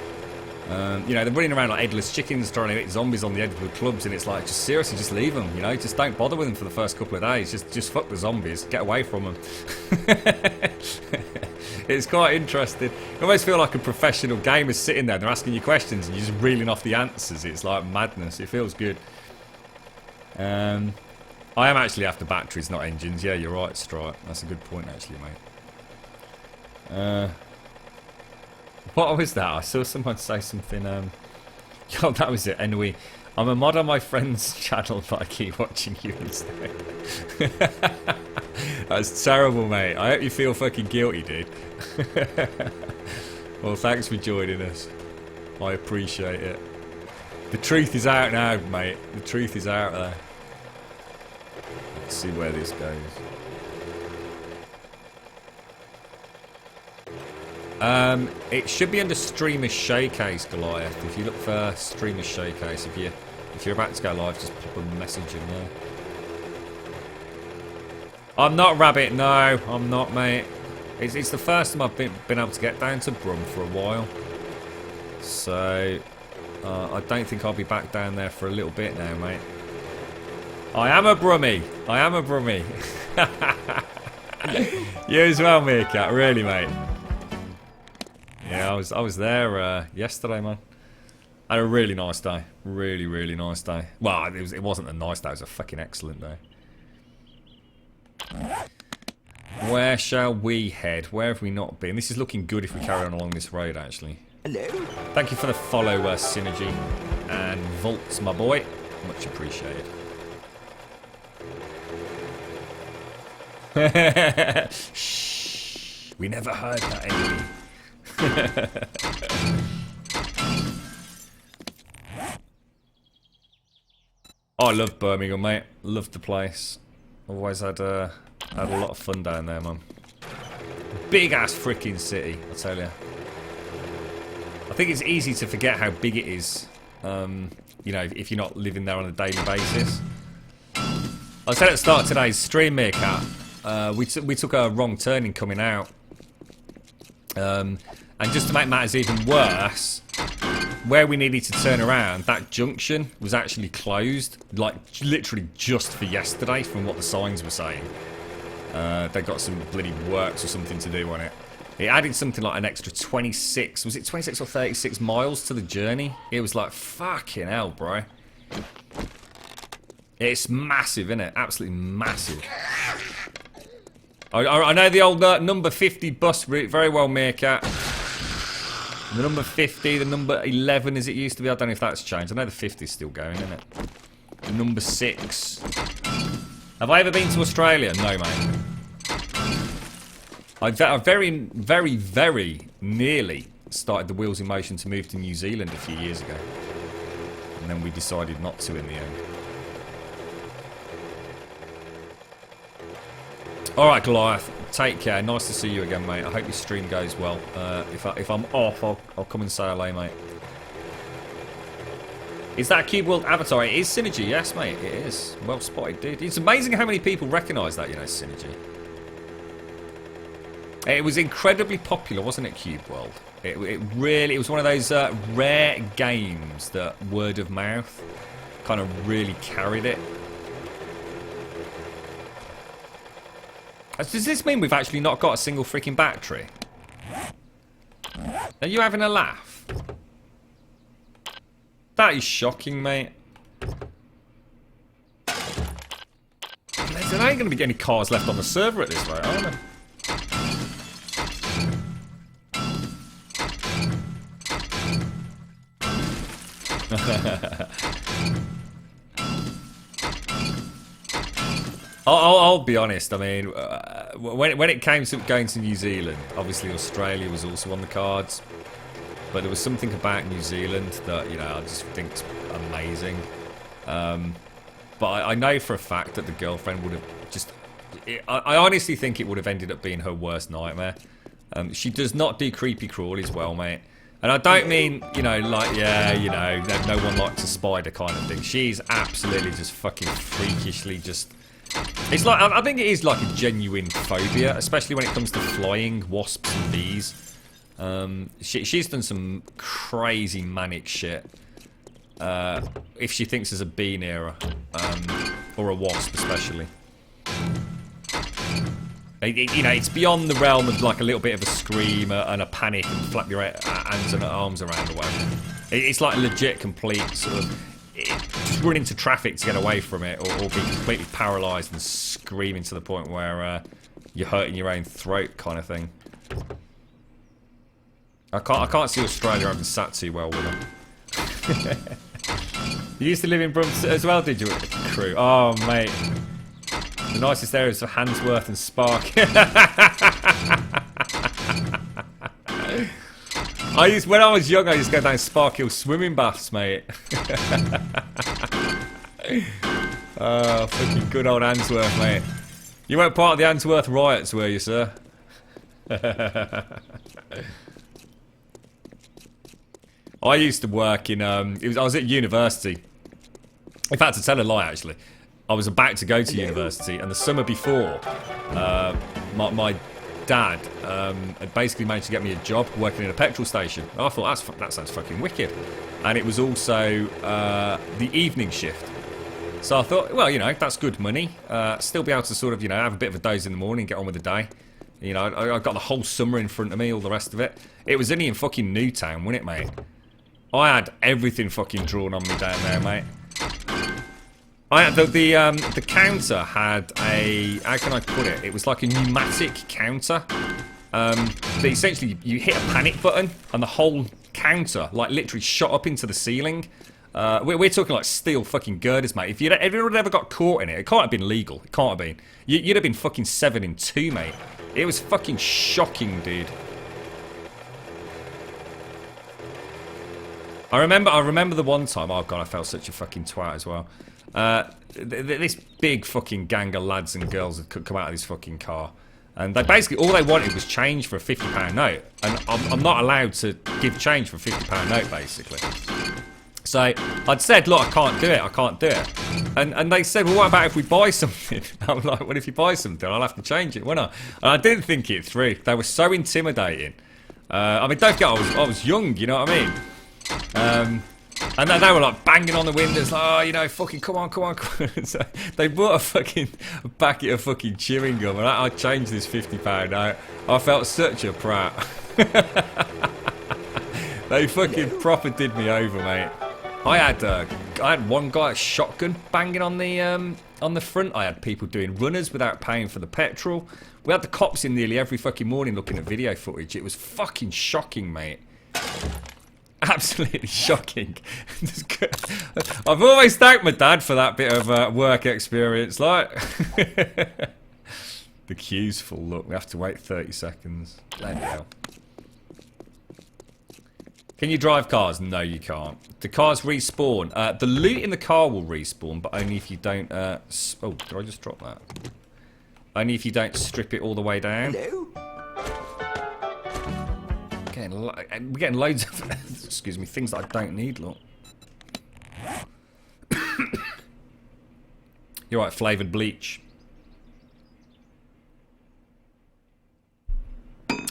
You know, they're running around like headless chickens trying to hit zombies on the edge with clubs, and it's like, just seriously, just leave them, you know, just don't bother with them for the first couple of days. Just fuck the zombies, get away from them. It's quite interesting. You almost feel like a professional gamer sitting there, they're asking you questions and you're just reeling off the answers. It's like madness, it feels good. I am actually after batteries, not engines. Yeah, you're right, Stripe. That's a good point, actually, mate. What was that? I saw someone say something, oh, that was it. Anyway, I'm a mod on my friend's channel, but I keep watching you instead. That's terrible, mate. I hope you feel fucking guilty, dude. Well, thanks for joining us. I appreciate it. The truth is out now, mate. The truth is out there. Let's see where this goes. It should be under Streamer Showcase, Goliath. If you look for Streamer Showcase, if you're about to go live, just pop a message in there. I'm not Rabbit, no, I'm not, mate. It's the first time I've been able to get down to Brum for a while. So, I don't think I'll be back down there for a little bit now, mate. I am a Brummie. I am a Brummie. You as well, Meerkat, really, mate. Yeah, I was there yesterday, man. I had a really nice day. Really, really nice day. Well, it wasn't a nice day, it was a fucking excellent day. Where shall we head? Where have we not been? This is looking good if we carry on along this road, actually. Hello? Thank you for the follow, Synergy. And Volts, my boy. Much appreciated. Shh. We never heard that, Amy. Oh, I love Birmingham, mate. Loved the place. Always had a lot of fun down there, man. Big ass freaking city, I tell you. I think it's easy to forget how big it is. You know, if you're not living there on a daily basis. I said at the start of today's stream, Meerkat, we took a wrong turning coming out. And just to make matters even worse, where we needed to turn around, that junction was actually closed, like literally just for yesterday, from what the signs were saying. They got some bloody works or something to do on it. It added something like an extra 26, was it 26 or 36 miles to the journey? It was like, fucking hell, bro. It's massive, isn't it? Absolutely massive. I know the old number 50 bus route very well, Meerkat. The number 50, the number 11 as it used to be. I don't know if that's changed. I know the 50 is still going, isn't it? The number 6. Have I ever been to Australia? No, mate. I very, very, very nearly started the wheels in motion to move to New Zealand a few years ago. And then we decided not to in the end. Alright, Goliath. Take care. Nice to see you again, mate. I hope your stream goes well. If I'm off, I'll come and say hello, mate. Is that a Cube World avatar? It is Synergy, yes, mate. It is. Well spotted, dude. It's amazing how many people recognise that, you know, Synergy. It was incredibly popular, wasn't it, Cube World? It was one of those rare games that word of mouth kind of really carried it. Does this mean we've actually not got a single freaking battery? Are you having a laugh? That is shocking, mate. There ain't going to be any cars left on the server at this rate, are there? I'll be honest. I mean, when it came to going to New Zealand, obviously Australia was also on the cards, but there was something about New Zealand that, you know, I just think is amazing. But I know for a fact that the girlfriend would have just... I honestly think it would have ended up being her worst nightmare. She does not do creepy crawlies well, mate. And I don't mean, you know, like, yeah, you know, no one likes a spider kind of thing. She's absolutely just fucking freakishly just... It's like, I think it is like a genuine phobia, especially when it comes to flying, wasps and bees. She's done some crazy manic shit. If she thinks there's a bee near her, or a wasp especially. You know, it's beyond the realm of like a little bit of a scream and a panic and flap your hands and arms around or whatever. It's like a legit complete sort of just run into traffic to get away from it, or be completely paralysed and screaming to the point where you're hurting your own throat kind of thing. I can't see Australia having sat too well with her. You used to live in Brum as well, did you, crew? Oh, mate. The nicest areas for Handsworth and Spark. When I was young, I used to go down Spark Hill swimming baths, mate. Oh, fucking good old Handsworth, mate. You weren't part of the Handsworth riots, were you, sir? I used to work in, I was at university. In fact, to tell a lie, actually. I was about to go to university, and the summer before, my dad had basically managed to get me a job working in a petrol station. I thought, that sounds fucking wicked. And it was also the evening shift. So I thought, well, you know, that's good money. Still be able to sort of, you know, have a bit of a doze in the morning, get on with the day. You know, I got the whole summer in front of me, all the rest of it. It was only in fucking Newtown, wasn't it, mate? I had everything fucking drawn on me down there, mate. The counter had a... How can I put it? It was like a pneumatic counter. That essentially, you hit a panic button, and the whole counter, like, literally shot up into the ceiling. We're talking like steel fucking girders, mate. If you'd ever got caught in it, it can't have been legal. It can't have been. You'd have been fucking 7 in 2, mate. It was fucking shocking, dude. I remember the one time. Oh god, I felt such a fucking twat as well. This big fucking gang of lads and girls had come out of this fucking car, and they basically all they wanted was change for a £50 note, and I'm not allowed to give change for a £50 note, basically. So I'd said, look, I can't do it. And they said, well, what about if we buy something? I'm like, well, if you buy something, I'll have to change it, won't I? And I didn't think it through. They were so intimidating. I mean, don't get, I was young, you know what I mean? And they were like banging on the windows, like, oh, you know, fucking come on. So they bought a fucking packet of fucking chewing gum, and I changed this £50 note. I felt such a prat. They fucking proper did me over, mate. I had one guy, a shotgun, banging on the front. I had people doing runners without paying for the petrol. We had the cops in nearly every fucking morning looking at video footage. It was fucking shocking, mate. Absolutely shocking. I've always thanked my dad for that bit of work experience. Like, the queue's full. Look, we have to wait 30 seconds. Bloody hell. Can you drive cars? No, you can't. The cars respawn. The loot in the car will respawn, but only if you don't. Oh, did I just drop that? Only if you don't strip it all the way down. Hello? We're getting loads of excuse me, things that I don't need. Look. You're right, flavoured bleach.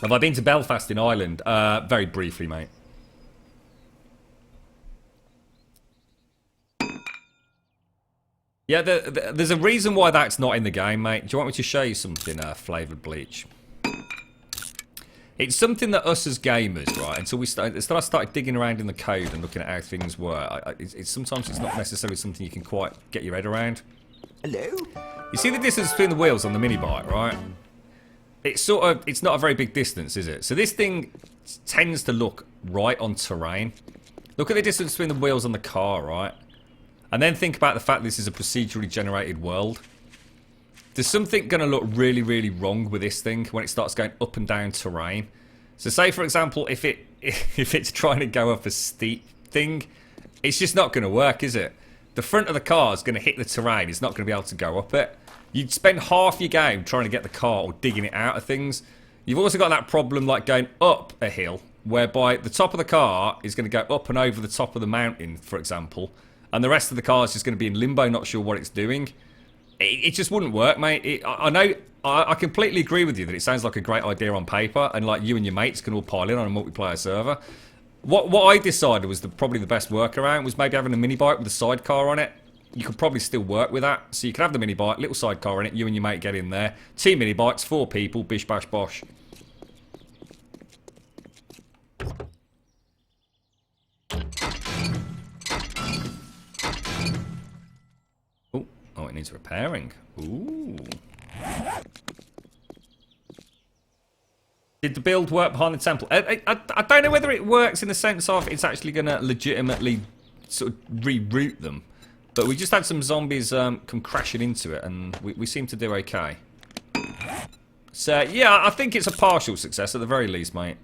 Have I been to Belfast in Ireland? Very briefly, mate. Yeah, there's a reason why that's not in the game, mate. Do you want me to show you something, flavoured bleach? It's something that us as gamers, right, until I started digging around in the code and looking at how things work, sometimes it's not necessarily something you can quite get your head around. Hello? You see the distance between the wheels on the mini bike, right? It's not a very big distance, is it? So this thing tends to look right on terrain. Look at the distance between the wheels on the car, right? And then think about the fact this is a procedurally generated world. There's something going to look really, really wrong with this thing when it starts going up and down terrain. So say, for example, if it's trying to go up a steep thing, it's just not going to work, is it? The front of the car is going to hit the terrain. It's not going to be able to go up it. You'd spend half your game trying to get the car or digging it out of things. You've also got that problem like going up a hill, whereby the top of the car is going to go up and over the top of the mountain, for example, and the rest of the car is just going to be in limbo, not sure what it's doing. It just wouldn't work, mate. I completely agree with you that it sounds like a great idea on paper, and like you and your mates can all pile in on a multiplayer server. What I decided was probably the best workaround was maybe having a mini bike with a sidecar on it. You could probably still work with that. So you could have the mini bike, little sidecar in it, you and your mate get in there. 2 mini bikes, 4 people, bish bash bosh. Oh, it needs repairing. Ooh. Did the build work behind the temple? I don't know whether it works in the sense of it's actually going to legitimately sort of reroute them. But we just had some zombies come crashing into it, and we seem to do okay. So, yeah, I think it's a partial success at the very least, mate.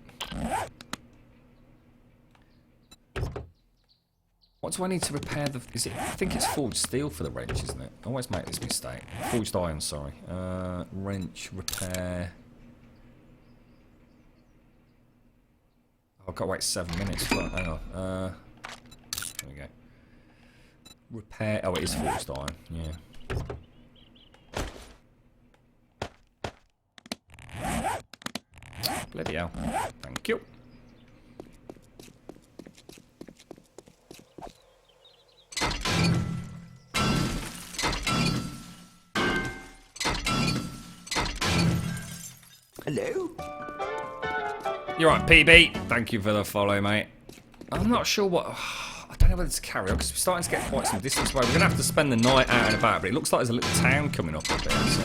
What do I need to repair the... I think it's forged steel for the wrench, isn't it? I always make this mistake. Forged iron, sorry. Wrench, repair... I've got to wait 7 minutes. Hang on. There we go. Repair... Oh, it is forged iron. Yeah. Bloody hell. Thank you. Hello? You're right, PB. Thank you for the follow, mate. I'm not sure what... I don't know whether to carry on, because we're starting to get quite some distance away. We're going to have to spend the night out and about, but it looks like there's a little town coming up there, so...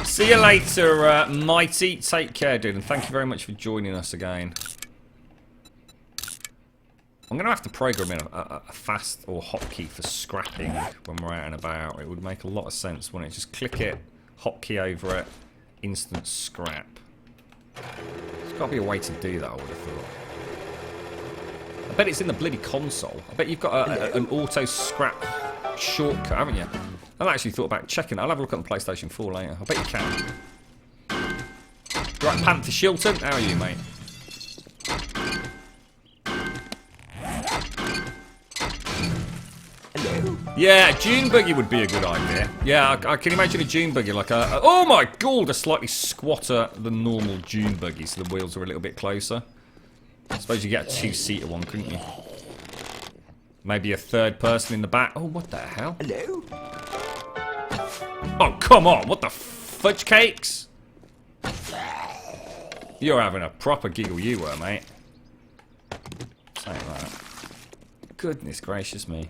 See you later, Mighty. Take care, dude, and thank you very much for joining us again. I'm going to have to program in a fast or hotkey for scrapping when we're out and about. It would make a lot of sense, wouldn't it? Just click it, hotkey over it, instant scrap. There's got to be a way to do that, I would have thought. I bet it's in the bloody console. I bet you've got an auto scrap shortcut, haven't you? I've actually thought about checking. I'll have a look at the PlayStation 4 later. I bet you can. Right, Panther Shilton, how are you, mate? Hello. Yeah, a dune buggy would be a good idea. Yeah, I can imagine a dune buggy like oh my god, a slightly squatter than normal dune buggy, so the wheels are a little bit closer. I suppose you get a two-seater one, couldn't you? Maybe a third person in the back. Oh, what the hell? Hello. Oh, come on, what the fudge cakes? You're having a proper giggle, you were, mate. Say that. Goodness gracious me.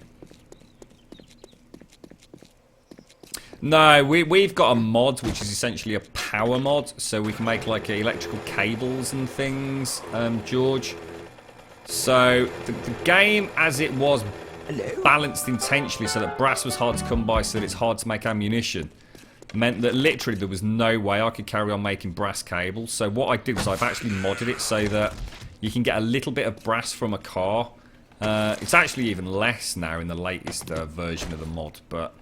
No, we've got a mod, which is essentially a power mod, so we can make like electrical cables and things, George. So the game, as it was balanced intentionally so that brass was hard to come by, so that it's hard to make ammunition, meant that literally there was no way I could carry on making brass cables. So what I did was I've actually modded it so that you can get a little bit of brass from a car. It's actually even less now in the latest version of the mod, but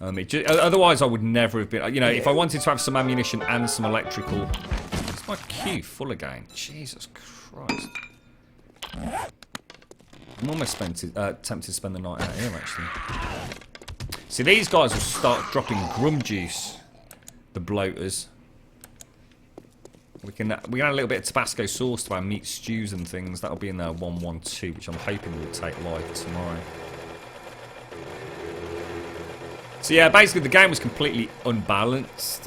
otherwise I would never have been, you know, if I wanted to have some ammunition and some electrical. Is my queue full again? Jesus Christ. I'm almost tempted to spend the night out here, actually. See, these guys will start dropping Grum juice, the bloaters. We can add a little bit of Tabasco sauce to our meat stews and things. That'll be in there 112, which I'm hoping will take live tomorrow. So yeah, basically the game was completely unbalanced.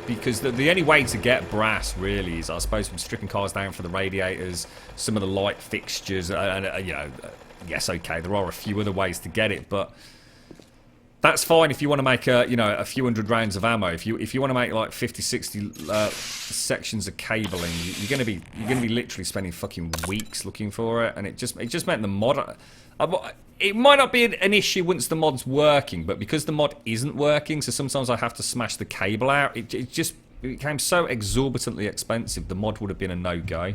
Because the only way to get brass, really, is, I suppose, from stripping cars down for the radiators, some of the light fixtures, and you know, yes, okay, there are a few other ways to get it, but that's fine if you want to make a few hundred rounds of ammo. If you want to make like 50, 60 sections of cabling, you're gonna be literally spending fucking weeks looking for it, and it just meant the mod. It might not be an issue once the mod's working, but because the mod isn't working, so sometimes I have to smash the cable out. It became so exorbitantly expensive. The mod would have been a no-go.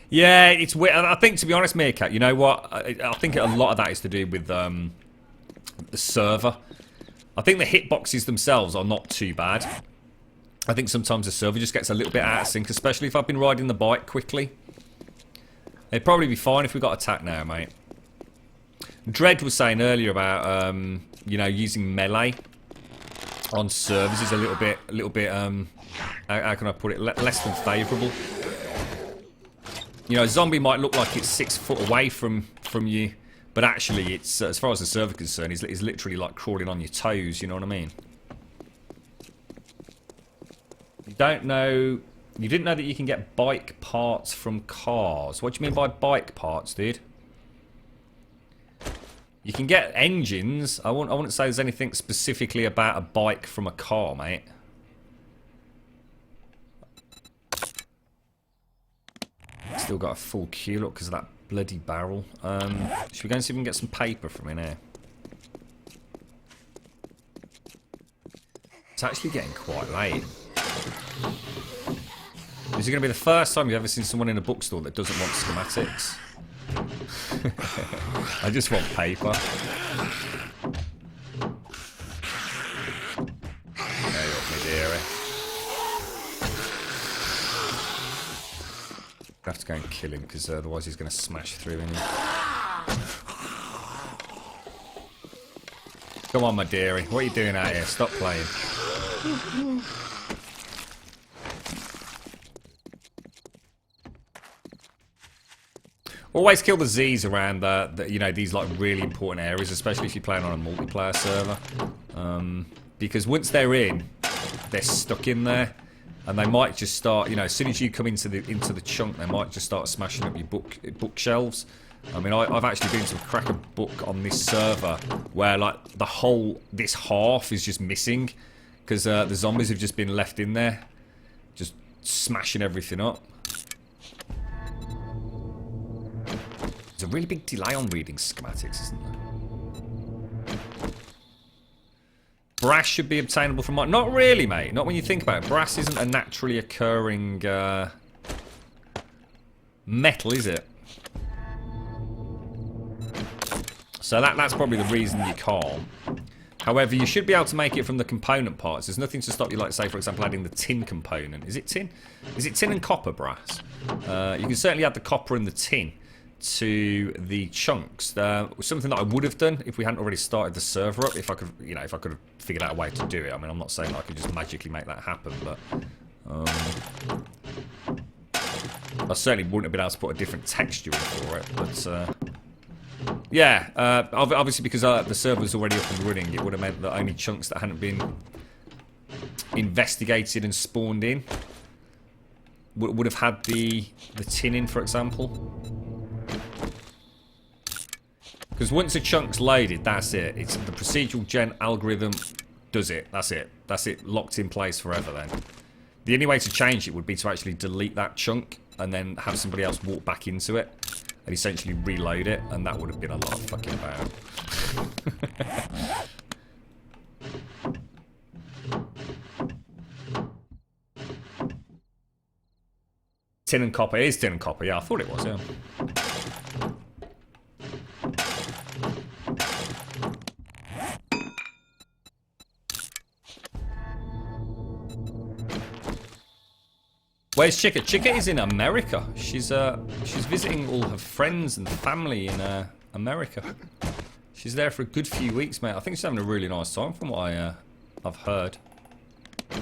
Yeah, it's weird. I think, to be honest, Meerkat, you know what? I think a lot of that is to do with the server. I think the hitboxes themselves are not too bad. I think sometimes the server just gets a little bit out of sync, especially if I've been riding the bike quickly. It'd probably be fine if we got attacked now, mate. Dread was saying earlier about, you know, using melee on servers is a little bit, how can I put it, less than favourable. You know, a zombie might look like it's 6 foot away from you, but actually, it's as far as the server is concerned, is literally like crawling on your toes. You know what I mean? You didn't know that you can get bike parts from cars. What do you mean by bike parts, dude? You can get engines. I wouldn't say there's anything specifically about a bike from a car, mate. Still got a full queue, look, because of that bloody barrel. Should we go and see if we can get some paper from in here? It's actually getting quite late. Is it going to be the first time you've ever seen someone in a bookstore that doesn't want schematics? I just want paper. There you go, my dearie. I have to go and kill him because otherwise he's going to smash through in here. Come on, my dearie. What are you doing out here? Stop playing. Always kill the Z's around you know, these like really important areas, especially if you're playing on a multiplayer server. Because once they're in, they're stuck in there. And they might just start, you know, as soon as you come into the chunk, they might just start smashing up your bookshelves. I mean, I've actually been to a cracker book on this server where, like, this half is just missing because the zombies have just been left in there, just smashing everything up. There's a really big delay on reading schematics, isn't there? Brass should be obtainable from mine. Not really, mate. Not when you think about it. Brass isn't a naturally occurring metal, is it? So that's probably the reason you can't. However, you should be able to make it from the component parts. There's nothing to stop you, like, say, for example, adding the tin component. Is it tin? Is it tin and copper brass? You can certainly add the copper and the tin to the chunks. Something that I would have done if we hadn't already started the server up, if I could, you know, if I could have figured out a way to do it. I mean, I'm not saying I could just magically make that happen, but I certainly wouldn't have been able to put a different texture in for it. But yeah, obviously because the server was already up and running, it would have meant that only chunks that hadn't been investigated and spawned in would have had the tin in, for example. Because once a chunk's loaded, that's it. It's the procedural gen algorithm does it. That's it. That's it, locked in place forever then. The only way to change it would be to actually delete that chunk and then have somebody else walk back into it and essentially reload it, and that would have been a lot of fucking about. Tin and copper. It is tin and copper. Yeah, I thought it was, yeah. Where's Chica? Chica is in America. She's visiting all her friends and family in America. She's there for a good few weeks, mate. I think she's having a really nice time from what I've heard. I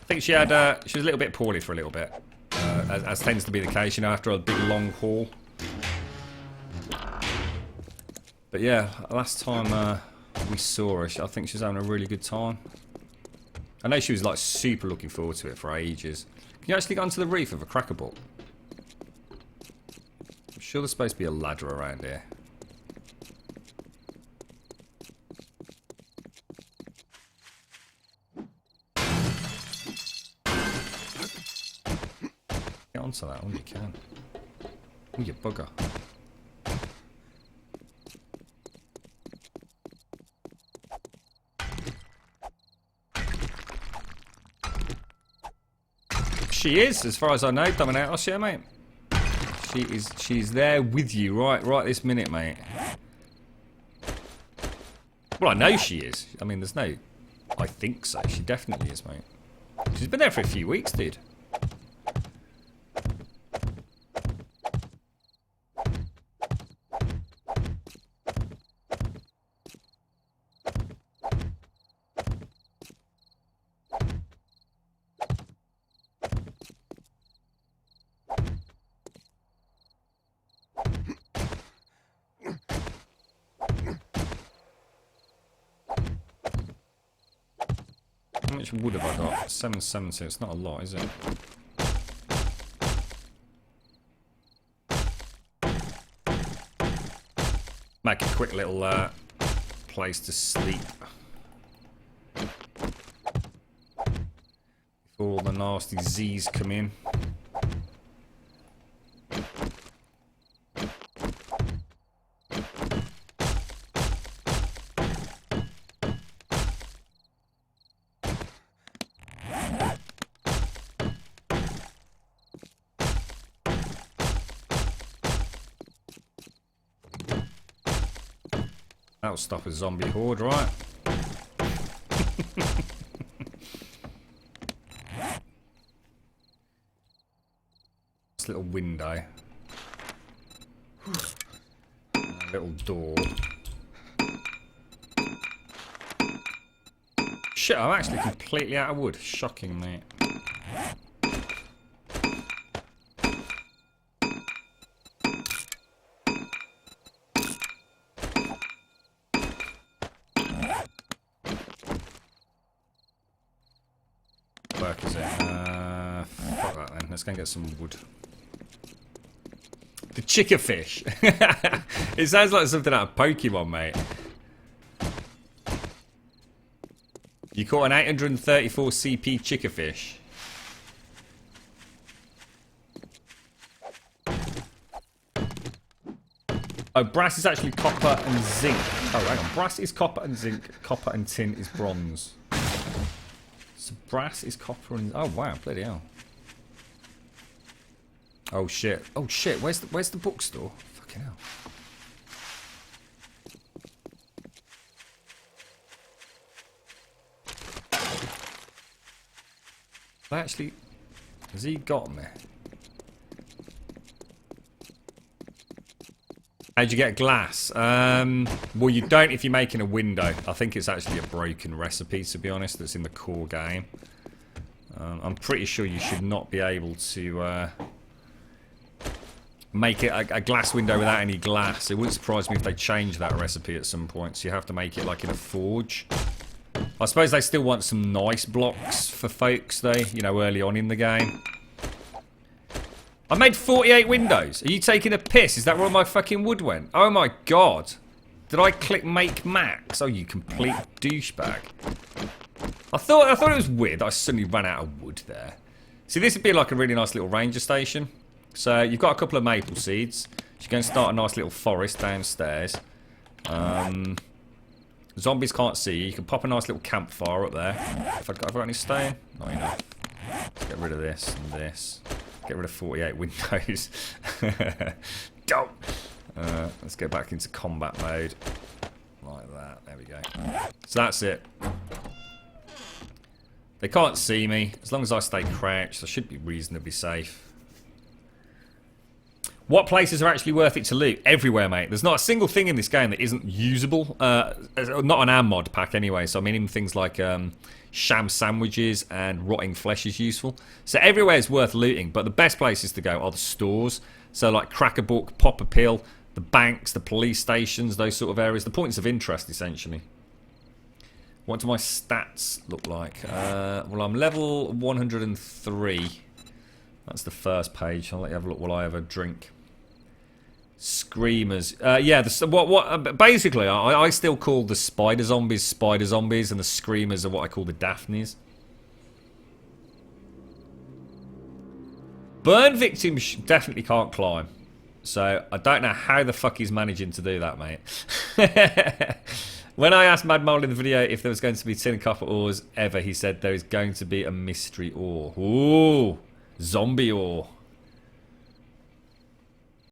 think she was a little bit poorly for a little bit, as tends to be the case, you know, after a big long haul. But yeah, last time we saw her, I think she was having a really good time. I know she was like super looking forward to it for ages. Can you actually get onto the roof of a cracker book? I'm sure there's supposed to be a ladder around here. Get onto that when you can. Oh, you bugger. She is, as far as I know, Dominatos, yeah, mate. She's there with you right this minute, mate. Well, I know she is. I mean, there's no... I think so. She definitely is, mate. She's been there for a few weeks, dude. How much wood have I got? 770. It's not a lot, is it? Make a quick little place to sleep before all the nasty Z's come in. That'll stop a zombie horde, right? This little window. A little door. Shit, I'm actually completely out of wood. Shocking, mate. Work is it? Fuck that then. Let's go and get some wood. The chickerfish. It sounds like something out of Pokemon, mate. You caught an 834 CP chickerfish. Oh, brass is actually copper and zinc. Oh, hang on. Brass is copper and zinc. Copper and tin is bronze. So brass is copper and... Oh, wow. Bloody hell. Oh, shit. Oh, shit. Where's the bookstore? Fucking hell. Actually... Has he got me? How'd you get glass? Well, you don't if you're making a window. I think it's actually a broken recipe, to be honest, that's in the core game. I'm pretty sure you should not be able to make it a glass window without any glass. It wouldn't surprise me if they change that recipe at some point, so you have to make it like in a forge. I suppose they still want some nice blocks for folks, though, you know, early on in the game. I made 48 windows. Are you taking a piss? Is that where my fucking wood went? Oh my god. Did I click make max? Oh, you complete douchebag. I thought it was weird that I suddenly ran out of wood there. See, this would be like a really nice little ranger station. So, you've got a couple of maple seeds. You're going to start a nice little forest downstairs. Zombies can't see you. You can pop a nice little campfire up there. Have I got any stone? Not enough. Let's get rid of this and this. Get rid of 48 windows. Don't. Let's go back into combat mode. Like that. There we go. So that's it. They can't see me. As long as I stay crouched, I should be reasonably safe. What places are actually worth it to loot? Everywhere, mate. There's not a single thing in this game that isn't usable. Not on our mod pack, anyway. So, I mean, even things like sham sandwiches and rotting flesh is useful. So, everywhere is worth looting. But the best places to go are the stores. So, like Crackerbook, Popper Pill, the banks, the police stations, those sort of areas. The points of interest, essentially. What do my stats look like? Well, I'm level 103. That's the first page. I'll let you have a look while I have a drink. Screamers. Yeah, basically, I still call the spider zombies, and the screamers are what I call the Daphnes. Burn victims definitely can't climb. So, I don't know how the fuck he's managing to do that, mate. When I asked Mad Mole in the video if there was going to be tin and copper ores ever, he said there is going to be a mystery ore. Ooh, zombie ore.